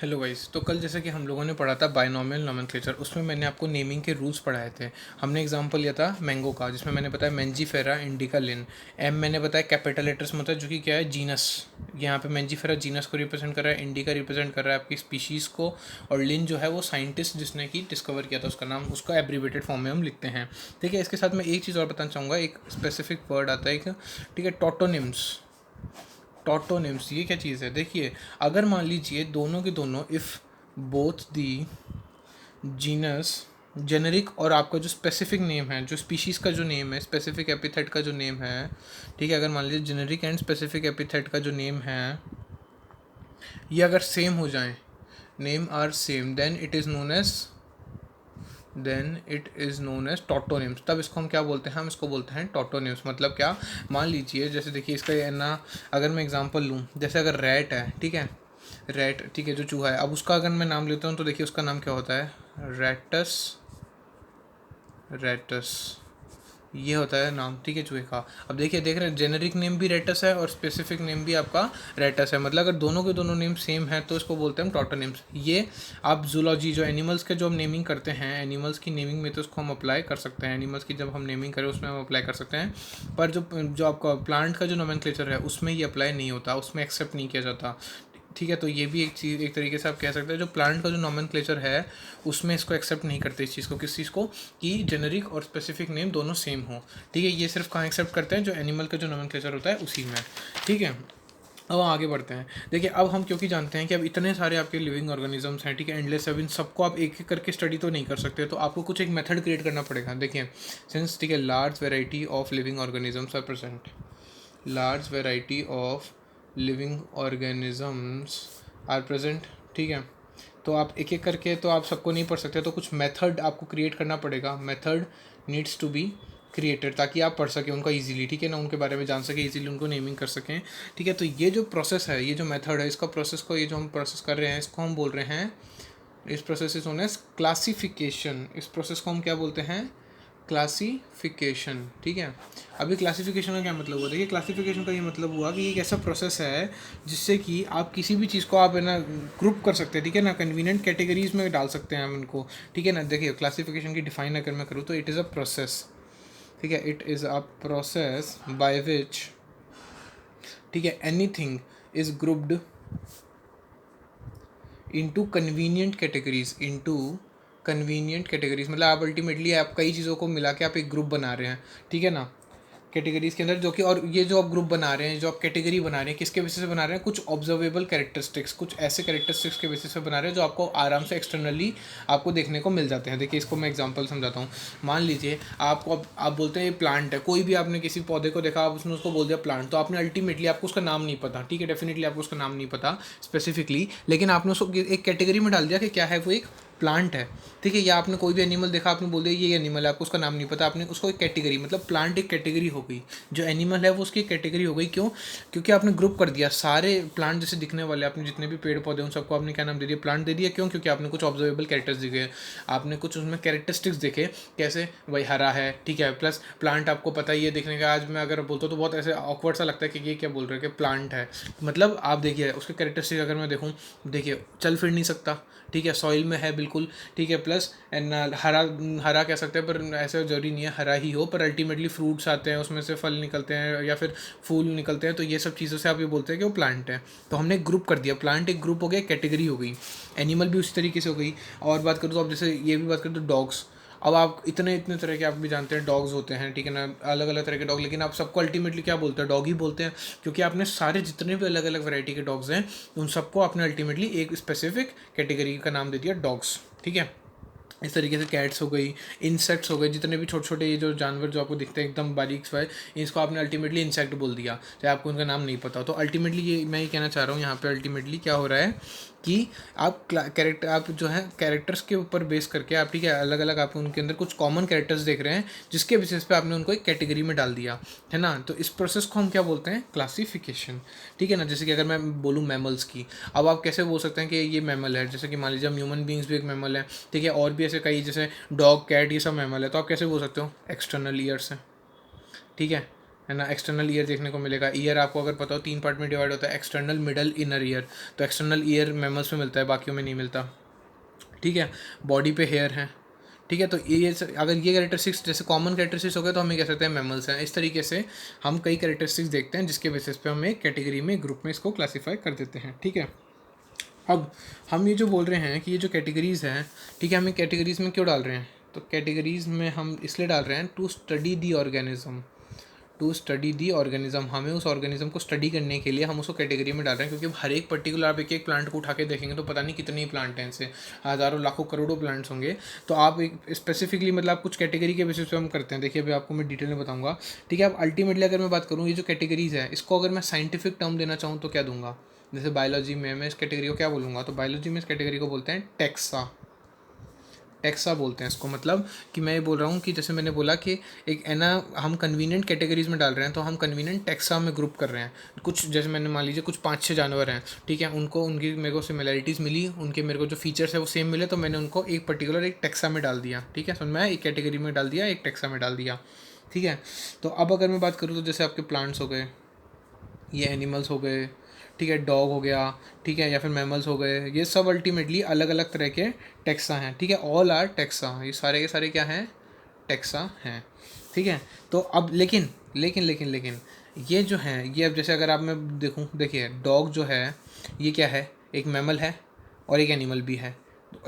Hello guys. तो कल जैसे कि हम लोगों ने पढ़ा था बायनॉमियल नोमेनक्लेचर, उसमें मैंने आपको नेमिंग के रूल्स पढ़ाए थे। हमने एग्जांपल लिया था मैंगो का, जिसमें मैंने बताया मेंजीफेरा इंडिका लिन। एम मैंने बताया कैपिटल लेटर्स में होता है, जो कि क्या है, जीनस। यहाँ पे मेंजीफेरा जीनस को रिप्रेजेंट कर रहा है, इंडिका रिप्रेजेंट कर रहा है आपकी स्पीशीज़ को, और लिन जो है वो साइंटिस्ट जिसने कि डिस्कवर किया था उसका नाम, उसका एब्रीवेटेड फॉर्म में हम लिखते हैं। ठीक है, इसके साथ मैं एक चीज़ और बताना चाहूँगा। एक स्पेसिफिक वर्ड आता है एक, ठीक है, टोटोनिम्स। टॉटोनिम्स ये क्या चीज़ है, देखिए। अगर मान लीजिए दोनों के दोनों, if both the genus generic और आपका जो स्पेसिफिक नेम है, जो स्पीशीज़ का जो नेम है, स्पेसिफिक एपिथेट का जो नेम है, ठीक है, अगर मान लीजिए जेनेरिक एंड स्पेसिफिक एपिथेट का जो नेम है ये अगर सेम हो जाए, name are same, then it is known as tautonyms. तब इसको हम क्या बोलते हैं, हम इसको बोलते हैं टॉटोनिम्स। मतलब क्या, मान लीजिए जैसे देखिए इसका ये ना, अगर मैं एग्जांपल लूँ, जैसे अगर रैट है, ठीक है, रैट, ठीक है, जो चूहा है, अब उसका अगर मैं नाम लेता हूँ तो देखिए उसका नाम क्या होता है, रैटस। रैटस ये होता है नाम, ठीक है, चूहे का। अब देखिए, देख रहे हैं, जेनेरिक नेम भी रेटस है और स्पेसिफिक नेम भी आपका रेटस है। मतलब अगर दोनों के दोनों नेम सेम है तो इसको बोलते हैं हम टॉटोनिम्स। ये आप जूलॉजी, जो एनिमल्स के जो हम नेमिंग करते हैं, एनिमल्स की नेमिंग में तो इसको हम अप्लाई कर सकते हैं। एनिमल्स की जब हम नेमिंग करें उसमें हम अप्लाई कर सकते हैं, पर जो जो आपका प्लांट का जो नोमेनक्लेचर है उसमें ये अप्लाई नहीं होता, उसमें एक्सेप्ट नहीं किया जाता। ठीक है, तो ये भी एक चीज़, एक तरीके से आप कह सकते हैं जो प्लांट का जो नोमेनक्लेचर है उसमें इसको एक्सेप्ट नहीं करते, इस चीज़ को, किस चीज़ को, कि जेनेरिक और स्पेसिफिक नेम दोनों सेम हो। ठीक है, ये सिर्फ कहाँ एक्सेप्ट करते हैं, जो एनिमल का जो नोमेनक्लेचर होता है उसी में। ठीक है, अब आगे बढ़ते हैं। देखिए, अब हम क्योंकि जानते हैं कि अब इतने सारे आपके लिविंग ऑर्गेनिजम्स हैं, ठीक है, एंडलेस। अब इन सबको आप एक एक करके स्टडी तो नहीं कर सकते, तो आपको कुछ एक मेथड क्रिएट करना पड़ेगा। देखिए, सिंस, ठीक है, large variety of living organisms are present, large variety of living organisms are present, ठीक है, तो आप एक एक करके तो आप सबको नहीं पढ़ सकते, तो कुछ मेथड आपको क्रिएट करना पड़ेगा। Method needs to be created, ताकि आप पढ़ सकें उनका इजीली, ठीक है ना, उनके बारे में जान सकें इजीली, उनको नेमिंग कर सकें। ठीक है, तो ये जो प्रोसेस है, ये जो मेथड है, इसका प्रोसेस को, ये जो हम प्रोसेस कर रहे हैं इसको हम बोल रहे हैं, इस process is known as classification. इस प्रोसेस को हम क्या बोलते हैं, क्लासिफिकेशन। ठीक है, अभी क्लासिफिकेशन का क्या मतलब हुआ, देखिए, क्लासिफिकेशन का ये मतलब हुआ कि एक ऐसा प्रोसेस है जिससे कि आप किसी भी चीज़ को आप, है ना, ग्रुप कर सकते हैं, ठीक है ना, कन्वीनियंट कैटेगरीज में डाल सकते हैं हम इनको। ठीक है ना, देखिए, क्लासिफिकेशन की डिफाइन अगर मैं करूँ तो इट इज़ अ प्रोसेस, ठीक है, it is a process by which, ठीक है, anything is grouped into convenient categories, into convenient categories. मतलब आप अल्टीमेटली आप कई चीज़ों को मिला के आप एक ग्रुप बना रहे हैं, ठीक है ना, कैटेगरीज के अंदर, जो कि, और ये जो आप ग्रुप बना रहे हैं, जो आप कैटेगरी बना रहे हैं, किसके बेसिस पे बना रहे हैं, कुछ ऑब्जर्वेबल कैरेक्टरिस्टिक्स, कुछ ऐसे कैरेक्टरिस्टिक्स के बेसिस पे बना रहे हैं जो आपको आराम से एक्सटर्नली आपको देखने को मिल जाते हैं। देखिए, इसको मैं एग्जांपल समझाता हूँ। मान लीजिए आपको, आप बोलते हैं ये प्लांट है, कोई भी आपने किसी पौधे को देखा, आप उसने उसको बोल दिया प्लांट, तो आपने अल्टीमेटली, आपको उसका नाम नहीं पता, ठीक है, डेफिनेटली आपको उसका नाम नहीं पता स्पेसिफिकली, लेकिन आपने उसको एक कैटेगरी में डाल दिया कि क्या है, वो एक प्लांट है। ठीक है, या आपने कोई भी एनिमल देखा, आपने बोल दिया ये एनिमल है, आपको उसका नाम नहीं पता, आपने उसको एक कैटेगरी, मतलब प्लांट एक कैटेगरी हो गई, जो एनिमल है वो उसकी कैटेगरी हो गई। क्यों? क्योंकि आपने ग्रुप कर दिया सारे प्लांट जैसे दिखने वाले, आपने जितने भी पेड़ पौधे उन सबको आपने क्या नाम दे दिया, प्लांट दे दिया। क्यों? क्योंकि आपने कुछ ऑब्जर्वेबल कैरेक्टर्स दिखे, आपने कुछ उसमें कैरेक्टरिस्टिक्स देखे, कैसे, भाई हरा है, ठीक है, प्लस प्लांट आपको पता ही है देखने का। आज मैं अगर बोलता हूँ तो बहुत ऐसे ऑकवर्ड सा लगता है कि ये क्या बोल रहे हैं कि प्लांट है, मतलब आप देखिए उसके कैरेक्टरिस्टिक अगर मैं देखूँ, देखिए, चल फिर नहीं सकता, ठीक है, सॉइल में है बिल्कुल, ठीक है, प्लस एंड हरा, हरा कह सकते हैं, पर ऐसा जरूरी नहीं है हरा ही हो, पर अल्टीमेटली फ्रूट्स आते हैं, उसमें से फल निकलते हैं या फिर फूल निकलते हैं, तो ये सब चीज़ों से आप ये बोलते हैं कि वो प्लांट है। तो हमने ग्रुप कर दिया, प्लांट एक ग्रुप हो गया, कैटेगरी हो गई, एनिमल भी उसी तरीके से हो गई। और बात करूँ तो अब जैसे ये भी बात करें तो डॉग्स, अब आप इतने इतने तरह के आप भी जानते हैं डॉग्स होते हैं, ठीक है ना, अलग अलग तरह के डॉग, लेकिन आप सबको अल्टीमेटली क्या बोलते हैं, डॉग ही बोलते हैं, क्योंकि आपने सारे जितने भी अलग अलग वैरायटी के डॉग्स हैं उन सबको आपने अल्टीमेटली एक स्पेसिफिक कैटेगरी का नाम दे दिया, डॉग्स। ठीक है, इस तरीके से कैट्स हो गई, इंसेक्ट्स हो गए, जितने भी छोटे छोटे ये जो जानवर जो आपको दिखते हैं एकदम बारीक स्वाय, इसको आपने अल्टीमेटली इंसेक्ट बोल दिया, चाहे आपको उनका नाम नहीं पता। तो अल्टीमेटली ये मैं ये कहना चाह रहा हूँ, यहाँ पे अल्टीमेटली क्या हो रहा है कि आप कैरेक्टर, आप जो है कैरेक्टर्स के ऊपर बेस करके आप, ठीक है, अलग अलग आप उनके अंदर कुछ कॉमन कैरेक्टर्स देख रहे हैं, जिसके बेसिस पे आपने उनको एक कैटेगरी में डाल दिया, है ना। तो इस प्रोसेस को हम क्या बोलते हैं, क्लासिफिकेशन। ठीक है ना, जैसे कि अगर मैं बोलूँ मैमल्स की, अब आप कैसे बोल सकते हैं कि ये मैमल है, जैसे कि मान लीजिए हम ह्यूमन बींग्स भी एक मैमल है, ठीक है, और भी ऐसे कई, जैसे डॉग कैट, ये सब मैमल है, तो आप कैसे बोल सकते हो, एक्सटर्नल ईयर से, ठीक है है ना। एक्सटर्नल ईयर देखने को मिलेगा। ईयर आपको अगर पता हो 3 पार्ट में डिवाइड होता है, एक्सटर्नल, मिडल, इनर ईयर। तो एक्सटर्नल ईयर मैमल्स में मिलता है, बाकियों में नहीं मिलता, ठीक है। बॉडी पे हेयर है, ठीक है। तो ये अगर ये कैरेक्टरिस्टिक्स जैसे कॉमन कैरेक्टरिस्टिक्स हो गए तो हम ये कह सकते हैं मैमल्स हैं। इस तरीके से हम कई कैरेक्टरिस्टिक्स देखते हैं जिसके बेसिस पे हम एक कैटेगरी में, ग्रुप में इसको क्लासीफाई कर देते हैं, ठीक है। अब हम ये जो बोल रहे हैं कि ये जो कैटेगरीज़ हैं, ठीक है, हम ये कैटेगरीज़ में क्यों डाल रहे हैं, तो कैटेगरीज़ में हम इसलिए डाल रहे हैं to study the organism, to study the organism. हमें उस ऑर्गेनिज्म को स्टडी करने के लिए हम उसको कैटेगरी में डाल रहे हैं, क्योंकि हर एक पर्टिकुलर आप एक एक प्लांट को उठा के देखेंगे तो पता नहीं कितने ही प्लांट हैं, इनसे हज़ारों लाखों करोड़ों प्लांट्स होंगे। तो आप एक स्पेसिफिकली मतलब कुछ कैटेगरी के बेसिस पे हम करते हैं। देखिए अभी आपको मैं डिटेल में बताऊंगा, ठीक है। अब अल्टीमेटली अगर मैं बात करूँ, ये जो कैटेगरीज है इसको अगर मैं साइंटिफिक टर्म देना चाहूँ तो क्या दूंगा। जैसे बायोलॉजी में मैं इस कैटेगरी को क्या बोलूँगा, तो बायोलॉजी में इस कैटेगरी को बोलते हैं टेक्सा। टेक्सा बोलते हैं इसको। मतलब कि मैं ये बोल रहा हूँ कि जैसे मैंने बोला कि एक है ना, हम कन्वीनियंट कैटेगरीज में डाल रहे हैं तो हम कन्वीनियंट टेक्सा में ग्रुप कर रहे हैं। कुछ जैसे मैंने मान लीजिए कुछ 5-6 जानवर हैं, ठीक है, उनको उनकी मेरे को सिमिलैरिटीज़ मिली, उनके मेरे को जो फीचर्स है वो सेम मिले, तो मैंने उनको एक पर्टिकुलर एक टेक्सा में डाल दिया, ठीक है। मैं एक कैटेगरी में डाल दिया, एक टेक्सा में डाल दिया, ठीक है। तो अब अगर मैं बात करूँ तो जैसे आपके प्लांट्स हो गए, ये एनिमल्स हो गए, ठीक है, डॉग हो गया, ठीक है, या फिर मैमल्स हो गए, ये सब अल्टीमेटली अलग अलग तरह के टेक्सा हैं, ठीक है। ऑल आर टेक्सा, ये सारे के सारे क्या हैं, टेक्सा हैं, ठीक है। तो अब लेकिन लेकिन लेकिन लेकिन ये जो हैं, ये अब जैसे अगर आप मैं देखूँ, देखिए डॉग जो है ये क्या है, एक मैमल है और एक एनिमल भी है,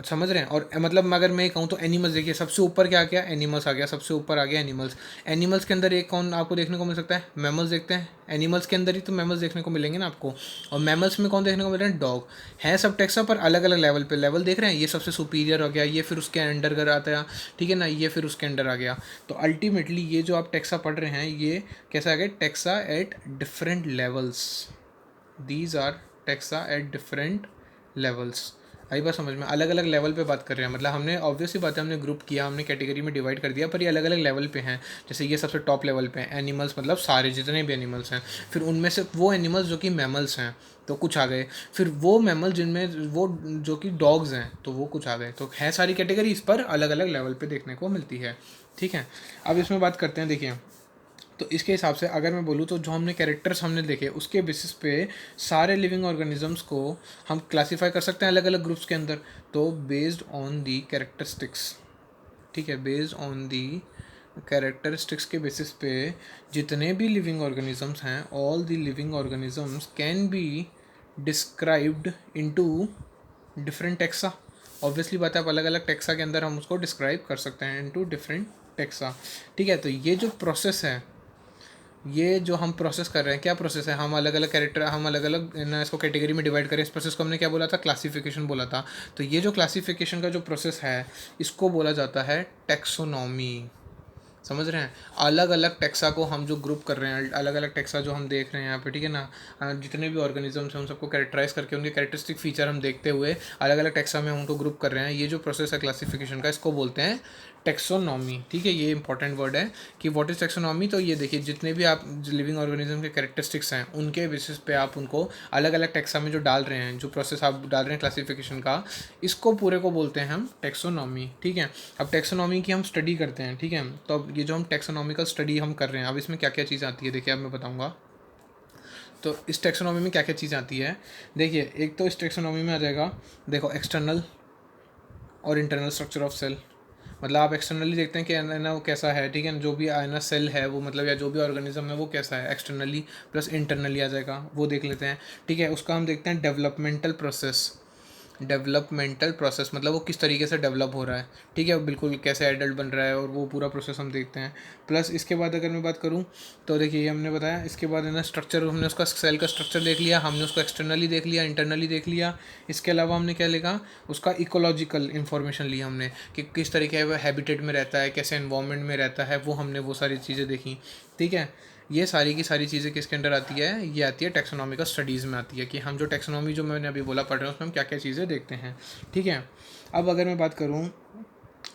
समझ रहे हैं। और मतलब अगर मैं कहूँ तो एनिमल्स, देखिए सबसे ऊपर क्या आ गया, एनिमल्स आ गया, सबसे ऊपर आ गया एनिमल्स। एनिमल्स के अंदर एक कौन आपको देखने को मिल सकता है, मैमल्स देखते हैं, एनिमल्स के अंदर ही तो मैमल्स देखने को मिलेंगे ना आपको। और मैमल्स में कौन देखने को मिल रहे हैं, डॉग। हैं सब टेक्सा पर अलग अलग लेवल पे, लेवल देख रहे हैं, ये सबसे सुपीरियर हो गया, ये फिर उसके अंडर कर आता है, ठीक है ना, ये फिर उसके अंडर आ गया। तो अल्टीमेटली ये जो आप टेक्सा पढ़ रहे हैं ये कैसा आ गया, taxa at different levels. These are taxa at different levels. आई बात समझ में, अलग अलग लेवल पे बात कर रहे हैं। मतलब हमने ऑब्वियसली बात है, हमने ग्रुप किया, हमने कैटेगरी में डिवाइड कर दिया, पर ये अलग अलग लेवल पे हैं। जैसे ये सबसे टॉप लेवल पे हैं एनिमल्स, मतलब सारे जितने भी एनिमल्स हैं। फिर उनमें से वो एनिमल्स जो कि मैमल्स हैं तो कुछ आ गए। फिर वो मैमल जिनमें वो जो कि डॉग्स हैं तो वो कुछ आ गए। तो है सारी कैटेगरी इस पर अलग अलग लेवल पे देखने को मिलती है, ठीक है। अब इसमें बात करते हैं, देखिए तो इसके हिसाब से अगर मैं बोलूँ तो जो हमने कैरेक्टर्स हमने देखे उसके बेसिस पे सारे लिविंग ऑर्गेनिजम्स को हम क्लासीफाई कर सकते हैं अलग अलग ग्रुप्स के अंदर। तो बेस्ड ऑन दी कैरेक्टरिस्टिक्स, ठीक है, बेस्ड ऑन दी कैरेक्टरिस्टिक्स के बेसिस पे जितने भी लिविंग ऑर्गेनिजम्स हैं, all the living organisms can be described into different taxa. Obviously बात है, आप अलग अलग टेक्सा के अंदर हम उसको डिस्क्राइब कर सकते हैं इनटू डिफरेंट टेक्सा, ठीक है। तो ये जो प्रोसेस है, ये जो हम प्रोसेस कर रहे हैं, क्या प्रोसेस है, हम अलग अलग कैरेक्टर, हम अलग अलग ना इसको कैटेगरी में डिवाइड करें, इस प्रोसेस को हमने क्या बोला था, क्लासिफिकेशन बोला था। तो ये जो क्लासिफिकेशन का जो प्रोसेस है इसको बोला जाता है टेक्सोनॉमी। समझ रहे हैं, अलग अलग टेक्सा को हम जो ग्रुप कर रहे हैं, अलग अलग टेक्सा जो हम देख रहे हैं यहाँ पे, ठीक है ना, जितने भी ऑर्गेनिजम्स हैं उन सबको कैरेक्टराइज करके उनके कैरेक्टरिस्टिक फीचर हम देखते हुए अलग अलग टेक्सा में हम उनको ग्रुप कर रहे हैं। ये जो प्रोसेस है क्लासिफिकेशन का इसको बोलते हैं टेक्सोनॉमी, ठीक है। ये इंपॉर्टेंट वर्ड है कि व्हाट इज टेक्सोनॉमी। तो ये देखिए जितने भी आप लिविंग ऑर्गेनिज्म के कैरेक्टरिस्टिक्स हैं उनके बेसिस पे आप उनको अलग अलग टेक्सा में जो डाल रहे हैं, जो प्रोसेस आप डाल रहे हैं क्लासिफिकेशन का, इसको पूरे को बोलते हैं हम टेक्सोनॉमी, ठीक है। अब टेक्सोनॉमी की हम स्टडी करते हैं, ठीक है। तो अब ये जो हम टेक्सोनॉमिकल स्टडी हम कर रहे हैं, अब इसमें क्या क्या चीज़ आती है, देखिए अब मैं बताऊँगा। तो इस टेक्सोनॉमी में क्या क्या चीज़ आती है, देखिए एक तो इस टेक्सोनॉमी में आ जाएगा, देखो एक्सटर्नल और इंटरनल स्ट्रक्चर ऑफ सेल। मतलब आप एक्सटर्नली देखते हैं कि ना वो कैसा है, ठीक है, जो भी आना सेल है वो, मतलब या जो भी ऑर्गेनिज्म है वो कैसा है, एक्सटर्नली प्लस इंटरनली आ जाएगा, वो देख लेते हैं, ठीक है। उसका हम देखते हैं डेवलपमेंटल प्रोसेस। डेवलपमेंटल प्रोसेस मतलब वो किस तरीके से डेवलप हो रहा है, ठीक है, बिल्कुल कैसे एडल्ट बन रहा है, और वो पूरा प्रोसेस हम देखते हैं। प्लस इसके बाद अगर मैं बात करूँ तो देखिए ये हमने बताया, इसके बाद है ना स्ट्रक्चर, हमने उसका सेल का स्ट्रक्चर देख लिया, हमने उसको एक्सटर्नली देख लिया, इंटरनली देख लिया। इसके अलावा हमने क्या लिखा, उसका इकोलॉजिकल इन्फॉर्मेशन लिया हमने कि किस तरीके वो हैबिटेट में रहता है, कैसे एनवायरनमेंट में रहता है, वो हमने वो सारी चीज़ें देखी, ठीक है। ये सारी की सारी चीज़ें किसके अंडर आती है, ये आती है टेक्सोनॉमिकल स्टडीज़ में आती है, कि हम जो टेक्सोनॉमी जो मैंने अभी बोला पढ़ रहे हैं उसमें हम क्या क्या चीज़ें देखते हैं, ठीक है। अब अगर मैं बात करूँ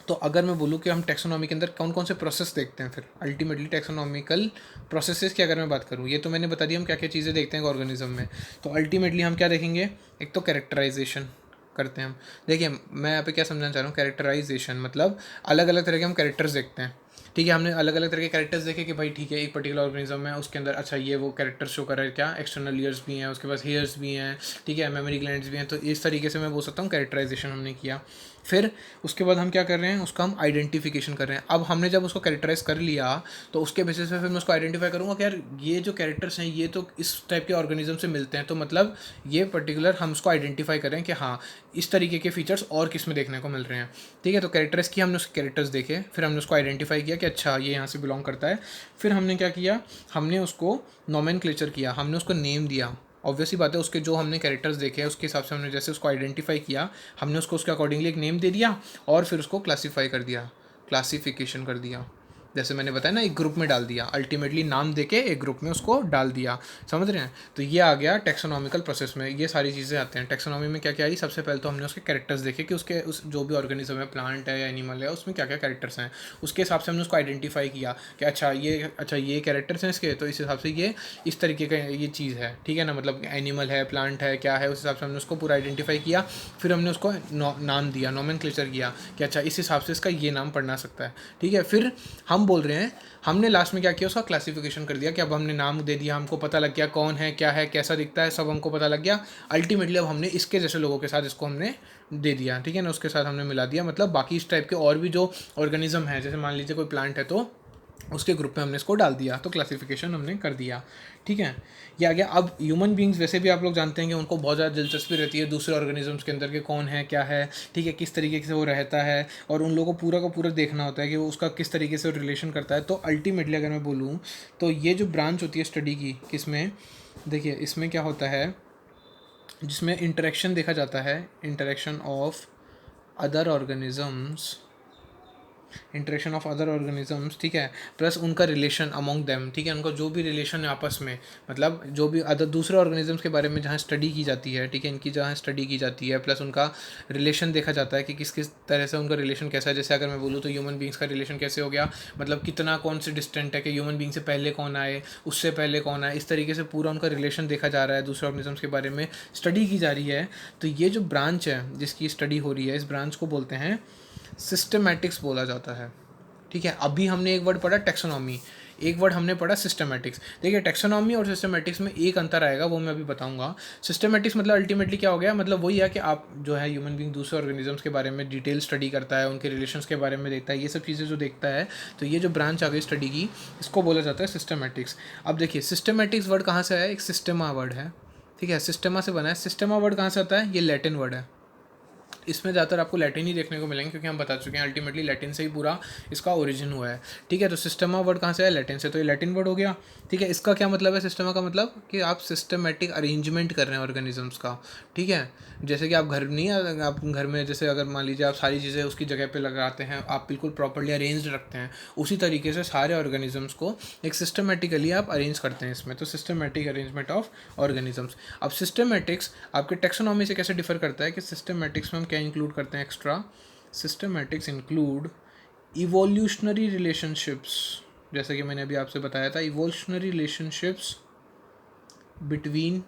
तो अगर मैं बोलूँ कि हम टेक्सोनॉमी के अंदर कौन कौन से प्रोसेस देखते हैं, फिर अल्टीमेटली टेक्सोनॉमिकल प्रोसेसेस की अगर मैं बात करूँ, ये तो मैंने बता दिया हम क्या क्या चीज़ें देखते हैं ऑर्गेनिज्म में। तो अल्टीमेटली हम क्या देखेंगे, एक तो कैरेक्टराइजेशन करते हैं हम। देखिए मैं यहाँ पे क्या समझाना चाह रहा हूँ, कैरेक्टराइजेशन मतलब अलग अलग तरह के हम कैरेक्टर्स देखते हैं, ठीक है, हमने अलग अलग तरह के कैरेक्टर्स देखे कि भाई ठीक है एक पर्टिकुलर ऑर्गेनिज्म है, उसके अंदर अच्छा ये वो कैरेक्टर शो कर रहा है, क्या एक्सटर्नल ईयर्स भी हैं, उसके पास हेयर्स भी हैं, ठीक है, मेमोरी ग्लैंड्स भी हैं। तो इस तरीके से मैं बोल सकता हूँ कैरेक्टराइजेशन हमने किया। फिर उसके बाद हम क्या कर रहे हैं, उसका हम आइडेंटिफिकेशन कर रहे हैं। अब हमने जब उसको कैरेक्टराइज कर लिया तो उसके बेसिस पे फिर मैं उसको आइडेंटिफाई करूँगा कि यार ये जो कैरेक्टर्स हैं ये तो इस टाइप के ऑर्गेनिज्म से मिलते हैं, तो मतलब ये पर्टिकुलर हम उसको आइडेंटिफाई करें कि हाँ इस तरीके के फीचर्स और किस में देखने को मिल रहे हैं। ठीक है, तो कैरेक्टर्स की हमने उसके कैरेक्टर्स देखे, फिर हमने उसको आइडेंटिफाई किया कि अच्छा ये यहाँ से बिलोंग करता है। फिर हमने क्या किया, हमने उसको नोमेनक्लेचर किया, हमने उसको नेम दिया। ऑब्वियसली बात है, उसके जो हमने कैरेक्टर्स देखे हैं उसके हिसाब से हमने जैसे उसको आइडेंटिफाई किया, हमने उसको उसके अकॉर्डिंगली एक नेम दे दिया और फिर उसको क्लासीफाई कर दिया, क्लासिफिकेशन कर दिया। जैसे मैंने बताया ना, एक ग्रुप में डाल दिया, अल्टीमेटली नाम देके एक ग्रुप में उसको डाल दिया। समझ रहे हैं? तो ये आ गया टेक्सोनॉमिकल प्रोसेस में, ये सारी चीज़ें आते हैं। टेक्सोनॉमी में क्या क्या आई, सबसे पहले तो हमने उसके कैरेक्टर्स देखे कि उसके उस जो भी ऑर्गेनिज्म है, प्लांट है या एनिमल है, उसमें क्या क्या कैरेक्टर्स हैं। उसके हिसाब से हमने उसको आइडेंटिफाई किया कि अच्छा ये कैरेक्टर्स हैं इसके, तो इस हिसाब से ये इस तरीके का ये चीज़ है। ठीक है ना, मतलब एनिमल है, प्लांट है, क्या है, उस हिसाब से हमने उसको पूरा आइडेंटिफाई किया। फिर हमने उसको नाम दिया, नोमेनक्लेचर किया कि अच्छा इस हिसाब से इसका ये नाम पढ़ना सकता है। ठीक है, फिर हम बोल रहे हैं, हमने लास्ट में क्या किया, उसका क्लासिफिकेशन कर दिया कि अब हमने नाम दे दिया, हमको पता लग गया कौन है, क्या है, कैसा दिखता है, सब हमको पता लग गया। अल्टीमेटली अब हमने इसके जैसे लोगों के साथ इसको हमने दे दिया। ठीक है ना, उसके साथ हमने मिला दिया। मतलब बाकी इस टाइप के और भी जो ऑर्गेनिज्म है, जैसे मान लीजिए कोई प्लांट है तो उसके ग्रुप में हमने इसको डाल दिया, तो क्लासिफिकेशन हमने कर दिया। ठीक है, ये आ गया। अब ह्यूमन बींग्स वैसे भी आप लोग जानते हैं कि उनको बहुत ज़्यादा दिलचस्पी रहती है दूसरे ऑर्गेनिजम्स के अंदर के कौन है, क्या है, ठीक है, किस तरीके से वो रहता है, और उन लोगों को पूरा का पूरा देखना होता है कि वो उसका किस तरीके से रिलेशन करता है। तो अल्टीमेटली अगर मैं बोलूँ तो ये जो ब्रांच होती है स्टडी की, किसमें, देखिए इसमें क्या होता है, जिसमें इंटरेक्शन देखा जाता है, interaction of other organisms, interaction of other organisms, ठीक है, प्लस उनका रिलेशन अमॉन्ग देम। ठीक है, उनका जो भी रिलेशन है आपस में, मतलब जो भी अदर दूसरे ऑर्गेनिजम्स के बारे में जहाँ स्टडी की जाती है, ठीक है, इनकी जहाँ स्टडी की जाती है, प्लस उनका रिलेशन देखा जाता है कि किस किस तरह से उनका रिलेशन कैसा है। जैसे अगर मैं बोलूँ तो ह्यूमन बींग्स का रिलेशन कैसे हो गया, मतलब कितना कौन से डिस्टेंट है कि ह्यूमन बींग से पहले कौन आए, उससे पहले कौन आए, इस तरीके से पूरा उनका रिलेशन देखा जा रहा है, दूसरे ऑर्गेनिजम्स के बारे में स्टडी की जा रही है। तो ये जो ब्रांच है जिसकी स्टडी हो रही है, इस ब्रांच को बोलते हैं सिस्टमैटिक्स बोला जाता है। ठीक है, अभी हमने एक वर्ड पढ़ा टेक्सोनॉमी, एक वर्ड हमने पढ़ा सिस्टमैटिक्स। देखिए टेक्सोनॉमी और सिस्टमैटिक्स में एक अंतर आएगा, वो मैं अभी बताऊंगा। सिस्टमैटिक्स मतलब अल्टीमेटली क्या हो गया, मतलब वही है कि आप जो है ह्यूमन बींग दूसरे ऑर्गेनिजम्स के बारे में डिटेल स्टडी करता है, उनके रिलेशंस के बारे में देखता है, ये सब चीज़ें जो देखता है। तो ये जो ब्रांच आ गई स्टडी की, इसको बोला जाता है सिस्टमैटिक्स। अब देखिए सिस्टमैटिक्स वर्ड कहाँ से आया, एक सिस्टमा वर्ड है। ठीक है, सिस्टमा से बना है। सिस्टमा वर्ड कहाँ से आता है, ये लैटिन वर्ड है। इसमें ज़्यादातर आपको लैटिन ही देखने को मिलेंगे, क्योंकि हम बता चुके हैं अल्टीमेटली लैटिन से ही पूरा इसका ओरिजिन हुआ है। ठीक है, तो सिस्टमा वर्ड कहाँ से है, लैटिन से, तो ये लैटिन वर्ड हो गया। ठीक है, इसका क्या मतलब है, सिस्टमा का मतलब कि आप सिस्टमेटिक अरेंजमेंट कर रहे हैं ऑर्गेनिजम्स का। ठीक है, जैसे कि आप घर नहीं, आप घर में जैसे अगर मान लीजिए आप सारी चीज़ें उसकी जगह पे लगाते हैं, आप बिल्कुल प्रॉपर्ली अरेंज रखते हैं, उसी तरीके से सारे ऑर्गेनिजम्स को एक सिस्टमेटिकली आप अरेंज करते हैं इसमें। तो सिस्टमेटिक अरेंजमेंट ऑफ ऑर्गेनिजम्स। अब सिस्टमेटिक्स आपके टेक्सोनॉमी से कैसे डिफर करता है कि सिस्टमेटिक्स में हम क्या इंक्लूड करते हैं extra, systematics include evolutionary relationships. जैसे कि मैंने अभी आपसे बताया था, इवोल्यूशनरी रिलेशनशिप्स बिटवीन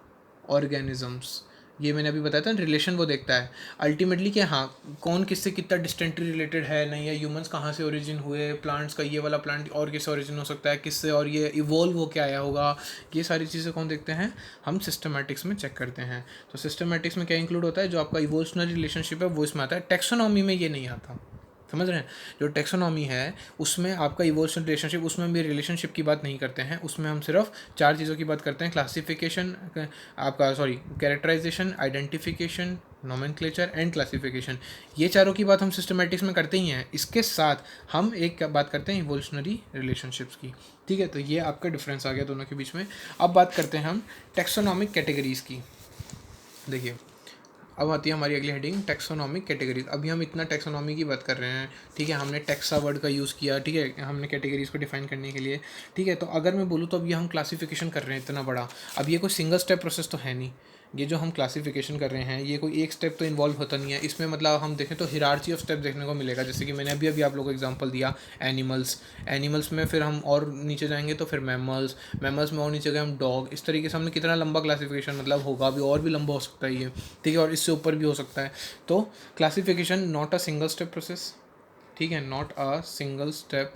ऑर्गेनिजम्स, ये मैंने अभी बताया था, रिलेशन वो देखता है अल्टीमेटली कि हाँ कौन किससे कितना डिस्टेंटली रिलेटेड है, नहीं है, ह्यूमंस कहाँ से ओरिजिन हुए, प्लांट्स का ये वाला प्लांट और किससे ओरिजिन हो सकता है, किससे, और ये इवोल्व हो के आया होगा। ये सारी चीज़ें कौन देखते हैं, हम सिस्टमैटिक्स में चेक करते हैं। तो सिस्टमैटिक्स में क्या इंक्लूड होता है, जो आपका इवोल्यूशनरी रिलेशनशिप है वो इसमें आता है। टेक्सोनॉमी में ये नहीं आता। समझ रहे हैं, जो टेक्सोनॉमी है उसमें आपका इवोल्यूशन रिलेशनशिप, उसमें भी रिलेशनशिप की बात नहीं करते हैं, उसमें हम सिर्फ चार चीज़ों की बात करते हैं, क्लासिफिकेशन आपका, sorry, characterization, identification, nomenclature and classification. ये चारों की बात हम सिस्टमैटिक्स में करते ही हैं। इसके साथ हम एक बात करते हैं इवोल्यूशनरी रिलेशनशिप्स की। ठीक है, तो ये आपका डिफरेंस आ गया दोनों के बीच में। अब बात करते हैं हम टेक्सोनॉमिक कैटेगरीज़ की। देखिए अब आती है हमारी अगली हेडिंग, टेक्सोनॉमिक कैटेगरीज। अभी हम इतना टेक्सोनॉमी की बात कर रहे हैं, ठीक है, हमने टेक्सा वर्ड का यूज़ किया, ठीक है, हमने कैटेगरीज को डिफाइन करने के लिए। ठीक है, तो अगर मैं बोलूँ तो अब ये हम क्लासिफिकेशन कर रहे हैं इतना बड़ा, अब ये कोई सिंगल स्टेप प्रोसेस तो है नहीं। ये जो हम क्लासिफिकेशन कर रहे हैं ये कोई एक स्टेप तो इन्वॉल्व होता नहीं है इसमें, मतलब हम देखें तो हिरार्ची ऑफ स्टेप देखने को मिलेगा। जैसे कि मैंने अभी अभी आप लोगों को एग्जांपल दिया एनिमल्स में, फिर हम और नीचे जाएंगे तो फिर मैमल्स में और नीचे गए हम डॉग। इस तरीके से हमने कितना लंबा क्लासिफिकेशन, मतलब होगा भी और भी लंबा हो सकता है ये, ठीक है, और इससे ऊपर भी हो सकता है। तो classification not a single step process, ठीक है, not a single step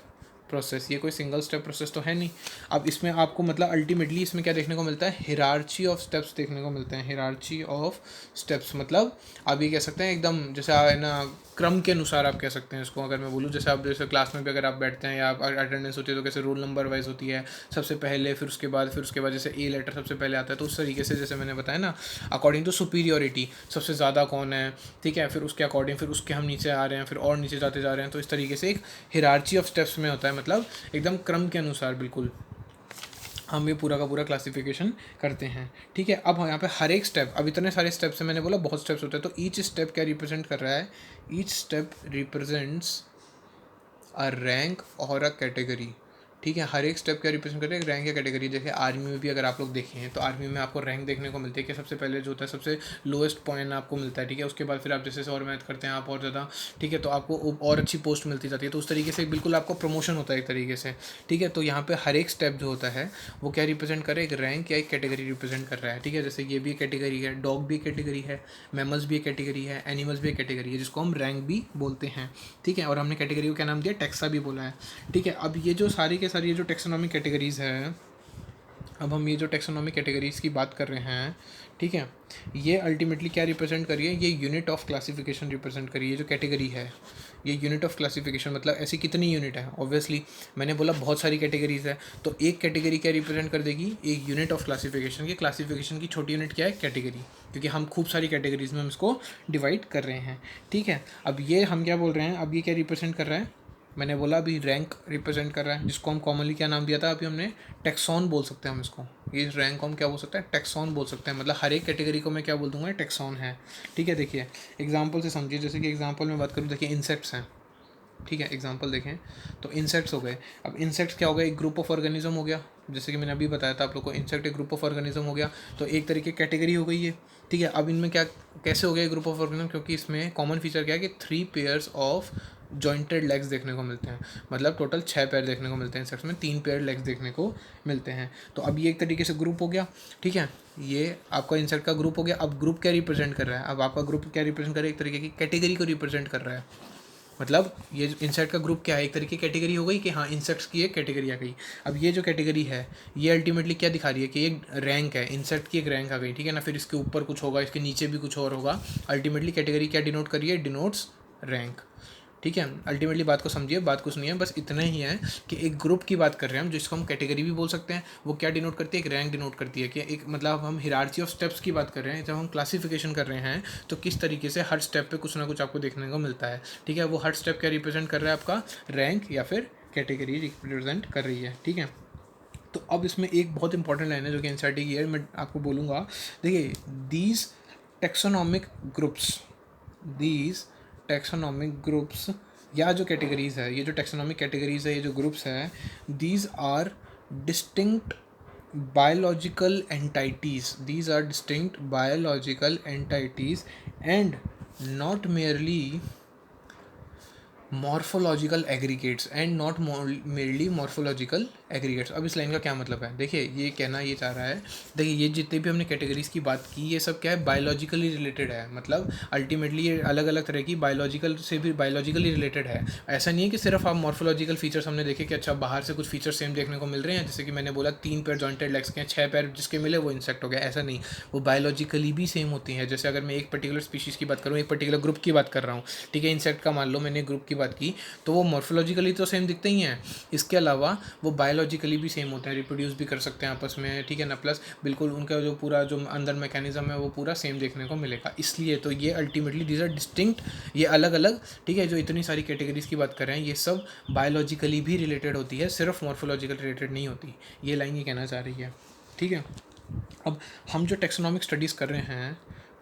process, ये कोई सिंगल स्टेप प्रोसेस तो है नहीं। अब इसमें आपको मतलब अल्टीमेटली इसमें क्या देखने को मिलता है, हिरार्ची ऑफ स्टेप्स देखने को मिलते हैं। हिरार्ची ऑफ स्टेप्स मतलब आप ये कह सकते हैं एकदम जैसे है ना, क्रम के अनुसार आप कह सकते हैं इसको। अगर मैं बोलूँ जैसे आप जैसे क्लास में भी अगर आप बैठते हैं या आप अटेंडेंस होती है तो कैसे रोल नंबर वाइज होती है, सबसे पहले फिर उसके बाद जैसे ए लेटर सबसे पहले आता है, तो उस तरीके से जैसे मैंने बताया ना, अकॉर्डिंग टू सुपीरियोरिटी सबसे ज़्यादा कौन है, ठीक है, फिर उसके अकॉर्डिंग फिर उसके हम नीचे आ रहे हैं, फिर और नीचे जाते जा रहे हैं। तो इस तरीके से एक हिरार्ची ऑफ स्टेप्स में होता है, मतलब एकदम क्रम के अनुसार बिल्कुल हम ये पूरा का पूरा क्लासिफिकेशन करते हैं। ठीक है, अब यहाँ पे हर एक स्टेप, अब इतने सारे स्टेप्स हैं, मैंने बोला बहुत स्टेप्स होते हैं, तो ईच स्टेप क्या रिप्रेजेंट कर रहा है, each step represents a rank और अ कैटेगरी। ठीक है, हर एक स्टेप क्या रिप्रेजेंट कर रहा है, रैंक या कैटेगरी। जैसे आर्मी में भी अगर आप लोग देखें तो आर्मी में आपको रैंक देखने को मिलती है कि सबसे पहले जो होता है सबसे लोएस्ट पॉइंट आपको मिलता है। ठीक है, उसके बाद फिर आप जैसे और मेहनत करते हैं आप और ज़्यादा, ठीक है, तो आपको और अच्छी पोस्ट मिलती जाती है। तो उस तरीके से बिल्कुल आपको प्रमोशन होता है एक तरीके से। ठीक है, तो यहाँ पे हर एक स्टेप जो होता है वो क्या रिप्रेजेंट कर रहा है, एक रैंक या एक कैटेगरी रिप्रेजेंट कर रहा है। ठीक है, जैसे ये भी एक कैटेगरी है, डॉग भी एक कैटेगरी है, मैमल्स भी एक कैटेगरी है, एनिमल्स भी एक कैटेगरी है, जिसको हम रैंक भी बोलते हैं। ठीक है, और हमने कैटेगरी को क्या नाम दिया, टैक्सा भी बोला है। ठीक है, अब ये जो सारी के सारी ये जो टेक्सोनॉमिक कैटेगरीज़ है, अब हम ये जो टेक्सोनॉमिक कैटेगरीज़ की बात कर रहे हैं, ठीक है, ये अल्टीमेटली क्या रिप्रेजेंट करिए, ये यूनिट ऑफ क्लासिफिकेशन रिप्रेजेंट करिए। ये जो कैटेगरी है ये यूनिट ऑफ क्लासिफिकेशन, मतलब ऐसी कितनी यूनिट है, ऑब्वियसली मैंने बोला बहुत सारी कैटेगरीज़ है, तो एक कैटेगरी क्या रिप्रेजेंट कर देगी, एक यूनिट ऑफ क्लासिफिकेशन। की क्लासिफिकेशन की छोटी यूनिट क्या है, कैटेगरी, क्योंकि हम खूब सारी कैटेगरीज में हम इसको डिवाइड कर रहे हैं। ठीक है, अब ये हम क्या बोल रहे हैं, अब ये क्या रिप्रेजेंट कर रहा है, मैंने बोला अभी रैंक रिप्रेजेंट कर रहा है, जिसको हम कॉमनली क्या नाम दिया था अभी हमने, टैक्सॉन बोल सकते हैं हम इसको। ये रैंक को हम क्या बोल सकते हैं, टैक्सॉन बोल सकते हैं, मतलब हर एक कैटेगरी को मैं क्या बोल दूंगा, टैक्सॉन है। ठीक है, देखिए एग्जांपल से समझिए, जैसे कि एग्जांपल में बात करूँ, देखिए इंसेक्ट्स हैं। ठीक है, एग्जांपल देखें तो इंसेक्ट्स हो गए। अब इंसेक्ट्स क्या हो गया, एक ग्रुप ऑफ ऑर्गेनिज्म हो गया, जैसे कि मैंने अभी बताया था आप लोग को, इंसेक्ट एक ग्रुप ऑफ ऑर्गेनिज्म हो गया, तो एक तरीके की कैटेगरी हो गई है। ठीक है, अब इनमें क्या कैसे हो गया ग्रुप ऑफ ऑर्गेनिज्म, क्योंकि इसमें कॉमन फीचर क्या है कि 3 पेयर्स ऑफ जॉइंटेड लेग्स देखने को मिलते हैं, मतलब टोटल 6 पैर देखने को मिलते हैं इंसेक्ट्स में, 3 पेयर लेग्स देखने को मिलते हैं। तो अब ये एक तरीके से ग्रुप हो गया। ठीक है, ये आपका इंसेक्ट का ग्रुप हो गया। अब ग्रुप क्या रिप्रेजेंट कर रहा है, अब आपका ग्रुप क्या रिप्रेजेंट कर रहा है, एक तरीके की कैटेगरी को रिप्रेजेंट कर रहा है। मतलब ये इंसेक्ट का ग्रुप क्या है, एक तरीके की कैटेगरी हो गई कि हाँ इंसेक्ट्स की एक कैटेगरी आ गई। अब ये जो कैटेगरी है ये अल्टीमेटली क्या दिखा रही है कि एक रैंक है, इंसेक्ट की एक रैंक आ गई। ठीक है ना, फिर इसके ऊपर कुछ होगा, इसके नीचे भी कुछ और होगा। अल्टीमेटली कैटेगरी क्या डिनोट कर रही है, डिनोट्स रैंक। ठीक है, अल्टीमेटली बात को समझिए, बात कुछ नहीं है, बस इतना ही है कि एक ग्रुप की बात कर रहे हैं हम, जिसको हम कैटेगरी भी बोल सकते हैं। वो क्या डिनोट करती है, एक रैंक डिनोट करती है कि एक मतलब हम हिरार्ची ऑफ स्टेप्स की बात कर रहे हैं, जब हम क्लासिफिकेशन कर रहे हैं तो किस तरीके से हर स्टेप पे कुछ ना कुछ आपको देखने को मिलता है। ठीक है, वो हर स्टेप क्या रिप्रेजेंट कर रहा है, आपका रैंक या फिर कैटेगरी रिप्रेजेंट कर रही है। ठीक है, तो अब इसमें एक बहुत इंपॉर्टेंट लाइन है जो कि एनसीईआरटी की है, मैं आपको बोलूँगा। देखिए, these taxonomic groups, these taxonomic groups, या जो कैटेगरीज़ है, ये जो टेक्सोनॉमिक कैटेगरीज़ है, ये जो ग्रुप्स है, these are distinct biological entities, these are distinct biological entities and not merely morphological aggregates and not merely morphological aggregates. अब इस लाइन का क्या मतलब है, देखिए ये कहना ये चाह रहा है, देखिए ये जितने भी हमने कैटेगरीज़ की बात की ये सब क्या है, बायोलॉजिकली रिलेटेड है। मतलब अल्टीमेटली ये अलग अलग तरह की बायोलॉजिकल से भी बायोलॉजिकली रिलेटेड है। ऐसा नहीं है कि सिर्फ आप मॉर्फोलॉजिकल फीचर्स हमने देखे कि अच्छा बाहर से कुछ फीचर सेम देखने को मिल रहे हैं, जैसे कि मैंने बोला 3 पैर जॉइंटेड लेग्स के हैं, 6 पैर जिसके मिले वो इंसेक्ट हो गया, ऐसा नहीं, वो बायोलॉजिकली भी सेम होती हैं। जैसे अगर मैं एक पर्टिकुलर स्पीशीज़ की बात करूँ, एक पर्टिकुलर ग्रुप की बात कर रहा हूँ, ठीक है, इंसेक्ट का मान लो मैंने ग्रुप की बात की, तो वो मॉर्फोलॉजिकली तो सेम दिखते ही हैं, इसके अलावा वो बायोलॉजिकली भी सेम होते हैं, रिप्रोड्यूस भी कर सकते हैं आपस में। ठीक है ना, प्लस बिल्कुल उनका जो पूरा जो अंदर मैकेनिज्म है वो पूरा सेम देखने को मिलेगा। इसलिए तो ये अल्टीमेटली दीज आर डिस्टिंक्ट, ये अलग अलग। ठीक है, जो इतनी सारी कैटेगरीज़ की बात कर रहे हैं ये सब बायोलॉजिकली भी रिलेटेड होती है, सिर्फ मॉर्फोलॉजिकल रिलेटेड नहीं होती। ये लाइन ये कहना चाह रही है। ठीक है, अब हम जो टेक्सोनॉमिक स्टडीज़ कर रहे हैं,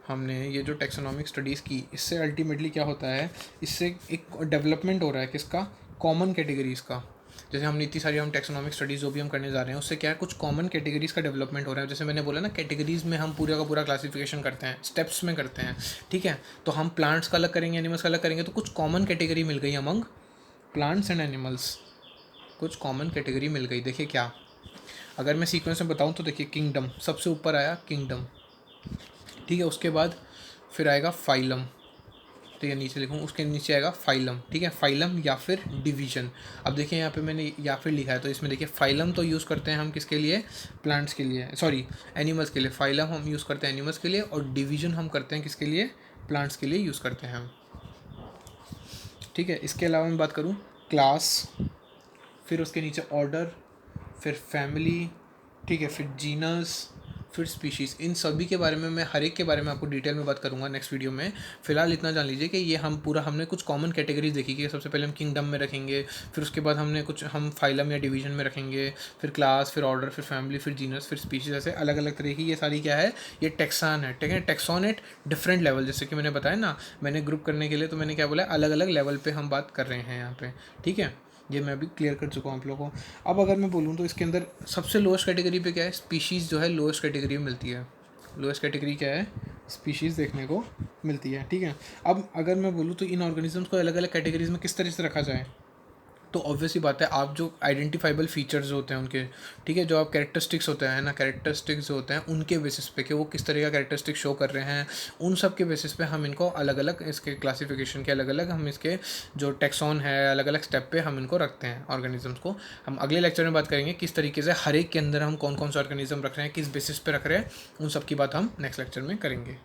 हमने ये जो टेक्सोनॉमिक स्टडीज़ की, इससे अल्टीमेटली क्या होता है, इससे एक डेवलपमेंट हो रहा है किसका, कॉमन कैटेगरीज़ का। जैसे हमने इतनी सारी हम टेक्सोनॉमिक स्टडीज़ जो भी हम करने जा रहे हैं उससे क्या है, कुछ कॉमन कैटेगरीज़ का डेवलपमेंट हो रहा है। जैसे मैंने बोला ना, कैटेगरीज़ में हम पूरा का पूरा क्लासिफिकेशन करते हैं, स्टेप्स में करते हैं। ठीक है, तो हम प्लांट्स का अलग करेंगे, एनिमल्स का अलग करेंगे, तो कुछ कॉमन कैटेगरी मिल गई अमंग प्लांट्स एंड एनिमल्स, कुछ कॉमन कैटेगरी मिल गई। देखिए क्या, अगर मैं सीक्वेंस में बताऊँ तो देखिए, किंगडम सबसे ऊपर आया, किंगडम। ठीक है, उसके बाद फिर आएगा फाइलम। ठीक है, नीचे लिखूँ, उसके नीचे आएगा फाइलम, ठीक है, फाइलम या फिर डिवीजन। अब देखिए यहाँ पे मैंने या फिर लिखा है, तो इसमें देखिए फाइलम तो यूज़ करते हैं हम किसके लिए, प्लांट्स के लिए, सॉरी एनिमल्स के लिए। फाइलम हम यूज़ करते हैं एनिमल्स के लिए, और डिवीजन हम करते हैं किसके लिए, प्लांट्स के लिए यूज़ करते हैं हम, ठीक है। इसके अलावा मैं बात करूँ क्लास, फिर उसके नीचे ऑर्डर, फिर फैमिली, ठीक है, फिर जीनस, फिर स्पीशीज़। इन सभी के बारे में मैं हर एक के बारे में आपको डिटेल में बात करूंगा नेक्स्ट वीडियो में। फिलहाल इतना जान लीजिए कि ये हम पूरा हमने कुछ कॉमन कैटेगरीज देखी कि सबसे पहले हम किंगडम में रखेंगे, फिर उसके बाद हमने कुछ हम फाइलम या डिवीजन में रखेंगे, फिर क्लास, फिर ऑर्डर, फिर फैमिली, फिर जीनस, फिर स्पीशीज़, ऐसे अलग अलग तरह की ये सारी क्या है, ये टेक्सान है, ठीक है। टेक्सॉन एट डिफरेंट लेवल, जैसे कि मैंने बताया ना, मैंने ग्रुप करने के लिए तो मैंने क्या बोला, अलग अलग लेवल पे हम बात कर रहे हैं यहाँ पे, ठीक है। ये मैं अभी क्लियर कर चुका हूँ आप लोगों को। अब अगर मैं बोलूँ तो इसके अंदर सबसे लोएस्ट कैटेगरी पे क्या है, स्पीशीज़ जो है लोएस्ट कैटेगरी में मिलती है। लोएस्ट कैटेगरी क्या है, स्पीशीज़ देखने को मिलती है, ठीक है। अब अगर मैं बोलूँ तो इन ऑर्गेनिजम्स को अलग अलग कैटेगरीज में किस तरह से रखा जाए, तो ऑब्वियसली बात है, आप जो आइडेंटिफाइबल फीचर्स जो होते हैं उनके, ठीक है, जो आप कैरेक्टरिस्टिक्स होते हैं ना, कैरेक्टरिस्टिक्स जो होते हैं उनके बेसिस पे कि वो किस तरह का कैरेक्टरिस्टिक शो कर रहे हैं, उन सब के बेसिस पे हम इनको अलग अलग, इसके क्लासिफिकेशन के अलग अलग हम इसके जो टेक्सॉन है अलग अलग स्टेप पे हम इनको रखते हैं ऑर्गेनिजम्स को। हम अगले लेक्चर में बात करेंगे किस तरीके से हर एक के अंदर हम कौन कौन से ऑर्गेनिज्म रख रहे हैं, किस बेसिस पे रख रहे हैं, उन सब की बात हम नेक्स्ट लेक्चर में करेंगे।